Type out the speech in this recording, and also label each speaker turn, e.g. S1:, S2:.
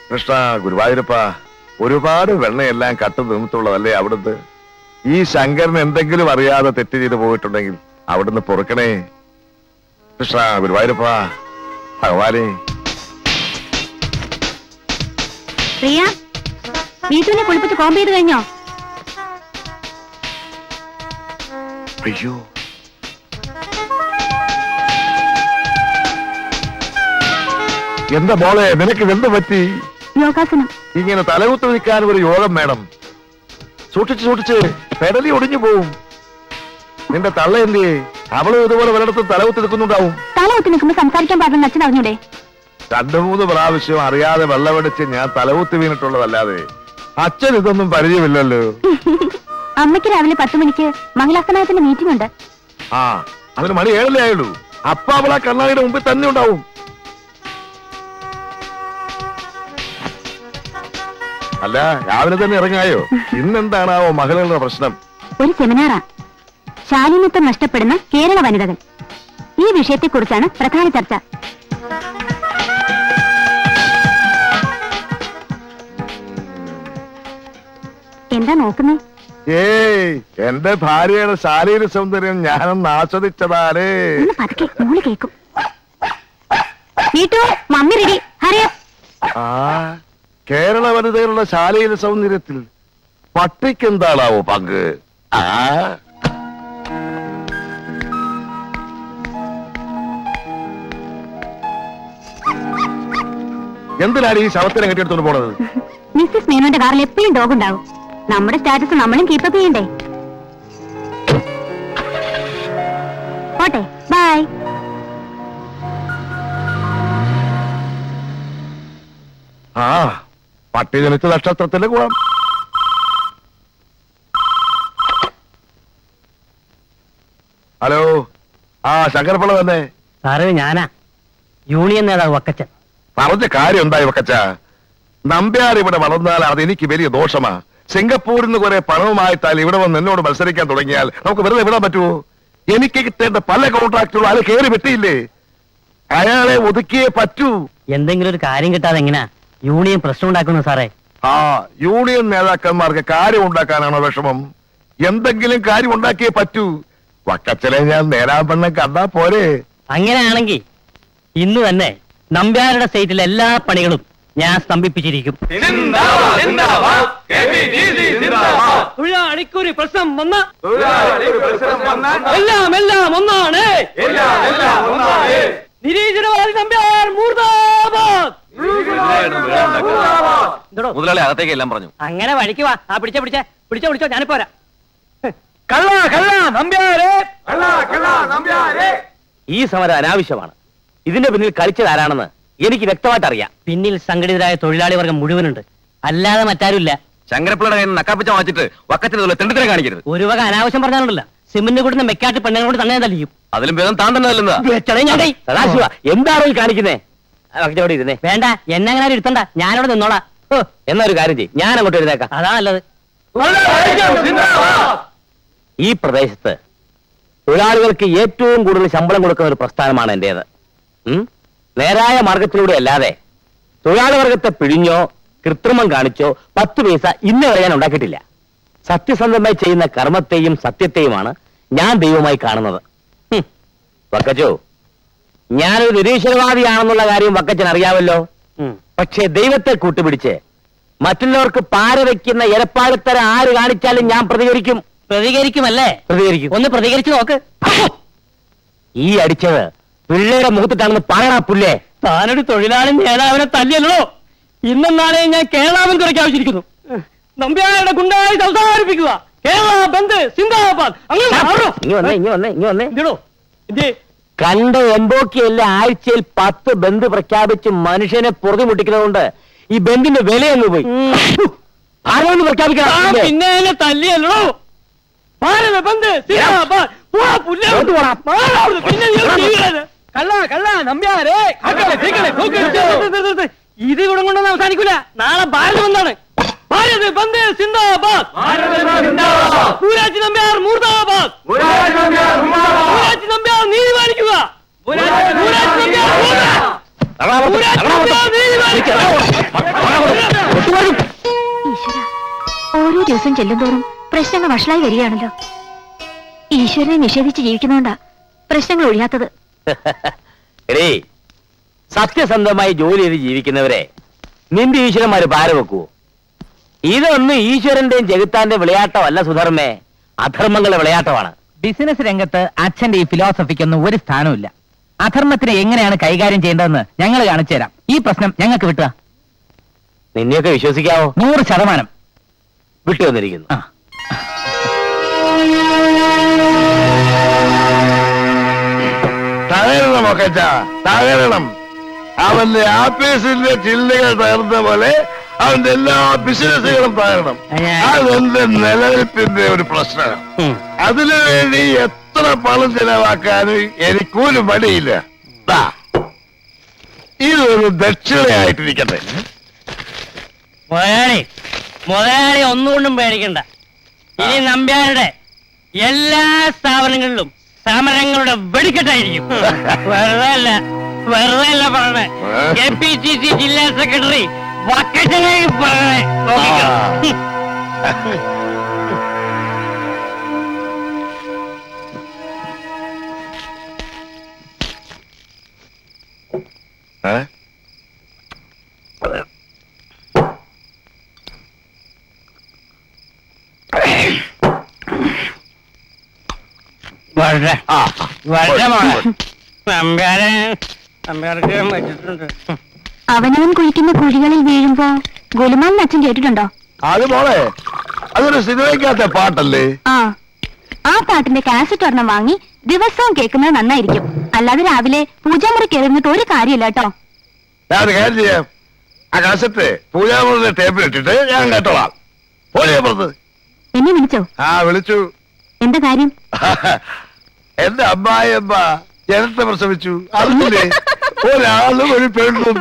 S1: കൃഷ്ണ ഗുരുവായൂരപ്പ, ഒരുപാട് വെണ്ണയെല്ലാം കട്ടു നിന്നിട്ടുള്ളതല്ലേ അവിടുന്ന്. ഈ ശങ്കരൻ എന്തെങ്കിലും അറിയാതെ തെറ്റ് ചെയ്ത് പോയിട്ടുണ്ടെങ്കിൽ അവിടുന്ന് പൊറുക്കണേ. കൃഷ്ണ ഗുരുവായൂരപ്പ, ഭഗവാനെ.
S2: പ്രിയ, വീട്ടിനെ കുളിപ്പിച്ച് കോമ്പ് ചെയ്ത് കഴിഞ്ഞോ?
S1: അയ്യോ, എന്താ മോളെ, നിനക്ക് എന്ത് പറ്റി?
S2: യോഗാസനം.
S1: ഇങ്ങനെ തലകുത്ത് നിൽക്കാൻ ഒരു യോഗം വേണം. സൂക്ഷിച്ച് പെടലി ഒടിഞ്ഞു പോവും. നിന്റെ തള്ള എന്തിയെ? അവളും ഇതുപോലെ പലയിടത്തും തലകുത്ത് നിൽക്കുന്നുണ്ടാവും.
S2: തലകുത്തി നിൽക്കുമ്പോ സംസാരിക്കാൻ പാടില്ലെന്ന് അച്ഛൻ അറിഞ്ഞൂടെ?
S1: 2-3 പ്രാവശ്യം അറിയാതെ വെള്ളമടിച്ച് ഞാൻ തലകുത്തി വീണിട്ടുള്ളതല്ലാതെ അച്ഛൻ ഇതൊന്നും പരിചയമില്ലല്ലോ.
S2: അമ്മയ്ക്ക് രാവിലെ 10 മണിക്ക് മംഗലാസനത്തിന്റെ മീറ്റിംഗ് ഉണ്ട്.
S1: ആ, അതിന് മണി 7 ആയുള്ളൂ. അപ്പ അവളാ കണ്ണാടിയുടെ മുമ്പിൽ തന്നെ ഉണ്ടാവും. അല്ല, രാവിലെ തന്നെ ഇറങ്ങായോ? ഇന്നെന്താണാവോ മകളുടെ പ്രശ്നം?
S2: ഒരു സെമിനാറാ, ശാലീനത്വം നഷ്ടപ്പെടുന്ന കേരള വനിതകൾ. ഈ വിഷയത്തെക്കുറിച്ചാണ് പ്രധാന ചർച്ച. എന്താ നോക്കുന്നേ?
S1: ഏയ്, എന്റെ ഭാര്യയുടെ ശാരീരിക സൗന്ദര്യം ഞാനൊന്ന് ആസ്വദിച്ചതാലേ.
S2: പതുക്കെ, മോള് കേക്കും. നീട്ടു, മമ്മി റെഡി, ഹറിയ.
S1: ആ, കേരള വനിതകളുടെ ശാരീരിക സൗന്ദര്യത്തിൽ പട്ടിക്ക് എന്താണാവോ പങ്ക്? ആ, എന്തിനാണ് ഈ ശവത്തിനെ കെട്ടിയെടുത്തോണ്ട് പോണത്?
S2: മിസ്സസ് മേനോന്റെ കാറിൽ എപ്പോഴും ഡോഗ് ഉണ്ടാവും. നമ്മുടെ സ്റ്റാറ്റസ് നമ്മളും കീപ്പപ്പ് ചെയ്യണ്ടേ? പോട്ടെ, ബൈ.
S1: ആ, പട്ടി ജനിച്ച നക്ഷത്രത്തിന്റെ ഗുണം. ഹലോ, ആ ശങ്കരപ്പിള്ള തന്നെ.
S3: സാറേ, ഞാനാ യൂണിയൻ നേതാവ് വക്കച്ചൻ.
S1: പറഞ്ഞ കാര്യം എന്തായി വക്കച്ച? നമ്പ്യാർ ഇവിടെ വളർന്നാൽ അതെനിക്ക് വലിയ ദോഷമാ. സിംഗപ്പൂരിൽ നിന്ന് കുറെ പണവുമായിട്ടാൽ ഇവിടെ വന്ന് എന്നോട് മത്സരിക്കാൻ തുടങ്ങിയാൽ നമുക്ക് വെറുതെ വിടാൻ പറ്റുമോ? എനിക്ക് കിട്ടേണ്ട പല കോൺട്രാക്റ്റുകളും അത് കയറി വെട്ടിയില്ലേ? അയാളെ ഒതുക്കിയേ പറ്റൂ.
S3: എന്തെങ്കിലും ഒരു കാര്യം കിട്ടാതെ എങ്ങനെയാ യൂണിയൻ പ്രശ്നം ഉണ്ടാക്കുന്നു സാറേ?
S1: ആ, യൂണിയൻ നേതാക്കന്മാർക്ക് കാര്യം ഉണ്ടാക്കാനാണോ വിഷമം? എന്തെങ്കിലും കാര്യം ഉണ്ടാക്കിയേ പറ്റൂ. വക്കച്ചനെ ഞാൻ നേരാമ്പണ്ണം കണ്ടാ പോരെ?
S3: അങ്ങനെയാണെങ്കിൽ ഇന്ന് തന്നെ നമ്പ്യാരുടെ സൈറ്റിലെ എല്ലാ പണികളും ഞാൻ സ്തംഭിപ്പിച്ചിരിക്കും. തൊഴിലാളിക്കൊരു പ്രശ്നം വന്ന എല്ലാം ഒന്നാണ്. നിരീശ്വരവാദി നമ്പ്യാർ മൂർദാബാദ്.
S4: മുതലാളി അകത്തേക്ക് എല്ലാം പറഞ്ഞു.
S3: അങ്ങനെ വഴിക്ക് വാ. ആ, പിടിച്ചോ, ഞാനിപ്പോരാ.
S4: ഈ സമരം അനാവശ്യമാണ്. ഇതിന്റെ പിന്നിൽ കളിച്ചത് ആരാണെന്ന് എനിക്ക് വ്യക്തമായിട്ട് അറിയാം.
S3: പിന്നിൽ സംഘടിതരായ തൊഴിലാളി വർഗം മുഴുവനുണ്ട്, അല്ലാതെ മറ്റാരുമില്ല.
S4: ശങ്കരപ്പിള്ളയുടെ കയ്യിൽ നിന്ന് നക്കാപ്പിച്ച വാങ്ങിച്ചിട്ട് വക്കത്തിന് തെണ്ടിത്തരം കാണിക്കരുത്.
S3: ഒരു വക അനാവശ്യം പറഞ്ഞാലുണ്ടല്ല, സിമന്റ് കൂടുന്ന മെക്കാട്ട് പെണ്ണുങ്ങളോട് തന്നെ തല്ലിയും.
S4: അതിലും ഭേദം താൻ തന്നെ തല്ലുന്നതാ. എന്താണോ ഈ കാണിക്കുന്നേ? ഇരുന്നേ.
S3: വേണ്ട, എന്നെ അങ്ങനെ ഇരുത്തണ്ട, ഞാനവിടെ നിന്നോളാം.
S4: എന്നാ ഒരു കാര്യം ചെയ്യും, ഞാൻ അങ്ങോട്ട് എഴുന്നേക്കാം.
S3: അതാ നല്ലത്.
S4: ഈ പ്രദേശത്ത് തൊഴിലാളികൾക്ക് ഏറ്റവും കൂടുതൽ ശമ്പളം കൊടുക്കുന്ന ഒരു പ്രസ്ഥാനമാണ് എന്റേത്. നേരായ മാർഗത്തിലൂടെ അല്ലാതെ തൊഴിലാളി വർഗത്തെ പിഴിഞ്ഞോ കൃത്രിമം കാണിച്ചോ 10 പൈസ ഇന്ന് വരെ ഞാൻ ഉണ്ടാക്കിയിട്ടില്ല. സത്യസന്ധമായി ചെയ്യുന്ന കർമ്മത്തെയും സത്യത്തെയുമാണ് ഞാൻ ദൈവമായി കാണുന്നത്. വക്കച്ചോ, ഞാനൊരു നിരീശ്വരവാദിയാണെന്നുള്ള കാര്യം വക്കച്ചൻ അറിയാമല്ലോ. പക്ഷേ ദൈവത്തെ കൂട്ടുപിടിച്ച് മറ്റുള്ളവർക്ക് പാര വയ്ക്കുന്ന എരപ്പാളിത്തര ആര് കാണിച്ചാലും ഞാൻ പ്രതികരിക്കുമല്ലേ? പ്രതികരിക്കും.
S3: ഒന്ന് പ്രതികരിച്ചു നോക്ക്.
S4: ഈ അടിച്ചത് പിള്ളേരുടെ മുഖത്തിട്ടാണെന്ന് പറയണ പുല്ലേ.
S3: താനൊരു തൊഴിലാളി നേതാവിനെ തല്ലിയല്ലോ. ഇന്നും നാളെ ഞാൻ കേരളാവൻ കുറയ്ക്കാവശ്യരിക്കുന്നു. നമ്പ്യാരുടെ ഗുണ്ടായി സംസാരിപ്പിക്കുക. കേരള ബന്ദ് സിന്ദാബാദ്.
S4: കണ്ട എംബോക്കിയല്ല ആഴ്ചയിൽ 10 ബന്ദ് പ്രഖ്യാപിച്ച് മനുഷ്യനെ പൊറുതിമുട്ടിക്കുന്നതുകൊണ്ട് ഈ ബന്ദിന്റെ വിലയൊന്നു പോയി. ആരോന്ന് പ്രഖ്യാപിക്കണം.
S3: പിന്നെ തല്ലിയല്ലോ. ഭാരത ബന്ദ് സിന്ദാബാദ്. ഇത് ഇവിടെ കൊണ്ടൊന്നും അവസാനിക്കൂല. നാളെ ഭാരത ബന്ദാണ്. ഭാരത് ബന്ദ് സിന്ദാബാദ്. പൂരാച്ചി നമ്പ്യാർ മൂർദാബാദ്. പൂരാച്ചി നമ്പ്യാർ നീതി പാലിക്കുക. പൂരാച്ചി നമ്പ്യാർ നീതി പാലിക്കുക. പുറത്തു വരും.
S2: ഈശ്വര, ഓരോ ദിവസം ചെല്ലുന്തോറും പ്രശ്നങ്ങൾ വഷളായി വരികയാണല്ലോ. ഈശ്വരനെ നിഷേധിച്ച് ജീവിക്കുന്നോണ്ടാ പ്രശ്നങ്ങൾ ഒഴിയാത്തത്.
S4: എടേ, സത്യസന്ധമായി ജോലി ചെയ്ത് ജീവിക്കുന്നവരെ നിന്റെ ഈശ്വരന്മാര് പാര വെക്കുവോ? ഇതൊന്നും ഈശ്വരന്റെയും ജഗത്താന്റെയും വിളയാട്ടമല്ല സുധർമ്മേ, അധർമ്മങ്ങളുടെ വിളയാട്ടമാണ്.
S5: ബിസിനസ് രംഗത്ത് അച്ഛന്റെ ഈ ഫിലോസഫിക്കൊന്നും ഒരു സ്ഥാനമില്ല. അധർമ്മത്തിനെ എങ്ങനെയാണ് കൈകാര്യം ചെയ്യേണ്ടതെന്ന് ഞങ്ങൾ കാണിച്ചു തരാം. ഈ പ്രശ്നം ഞങ്ങൾക്ക് വിട്ടുക.
S4: നിന്നെയൊക്കെ വിശ്വസിക്കാവോ?
S5: 100%.
S4: വിട്ടു വന്നിരിക്കുന്നു.
S5: ആ.
S1: തകരണം മൊക്കച്ച, തകരണം. അവന്റെ ആഫീസിന്റെ ചില്ലുകൾ തകർന്ന പോലെ അവന്റെ എല്ലാ ബിസിനസ്സുകളും തകരണം. അതെന്റെ നിലനിൽപ്പിന്റെ ഒരു പ്രശ്നമാണ്. അതിനുവേണ്ടി എത്ര പണം ചെലവാക്കാനും എനിക്കൊരു മടിയില്ല. ദാ, ഇതൊരു ദക്ഷിണയായിട്ടിരിക്കട്ടെ.
S3: മുതലാളി ഒന്നുകൊണ്ടും പേടിക്കണ്ട. ഇനി നമ്പ്യാരുടെ എല്ലാ സ്ഥാപനങ്ങളിലും സമരങ്ങളുടെ വെടിക്കെട്ടായിരിക്കും. വെറുതെ അല്ല പറഞ്ഞേ. KPCC ജില്ലാ സെക്രട്ടറി വക്കറ്റിലേക്ക് പറഞ്ഞേ.
S1: ഏ?
S2: അവനവൻ കുഴിക്കുന്ന കുഴികളിൽ വീഴുമ്പോ ഗുലുമാൻ അച്ഛൻ കേട്ടിട്ടുണ്ടോ?
S1: അത് മോളെ, അതൊരു സിനിമയ്ക്കകത്തെ പാട്ടല്ലേ?
S2: ആ പാട്ടിന്റെ കാസറ്റ് ഒരെണ്ണം വാങ്ങി ദിവസവും കേൾക്കുന്നത് നന്നായിരിക്കും. അല്ലാതെ രാവിലെ പൂജാമുറി കയറിഞ്ഞിട്ട് ഒരു കാര്യമില്ല കേട്ടോ.
S1: ഞാൻ ഒരു കാര്യം ചെയ്യാം. ആ കാസറ്റ് പൂജാമുറിന്റെ ടേപ്പിലിട്ടിട്ട് ഞാൻ കേട്ടോളാം. പോലെയാ പുറത്ത്.
S2: എന്നെ വിളിച്ചോ?
S1: വിളിച്ചു.
S2: എന്താ കാര്യം?
S1: എന്റെ അമ്മായിയമ്മ ജനത്തെ പ്രസവിച്ചു. അറിഞ്ഞില്ലേ? ഒരാളും ഒരു പെണ്ണും.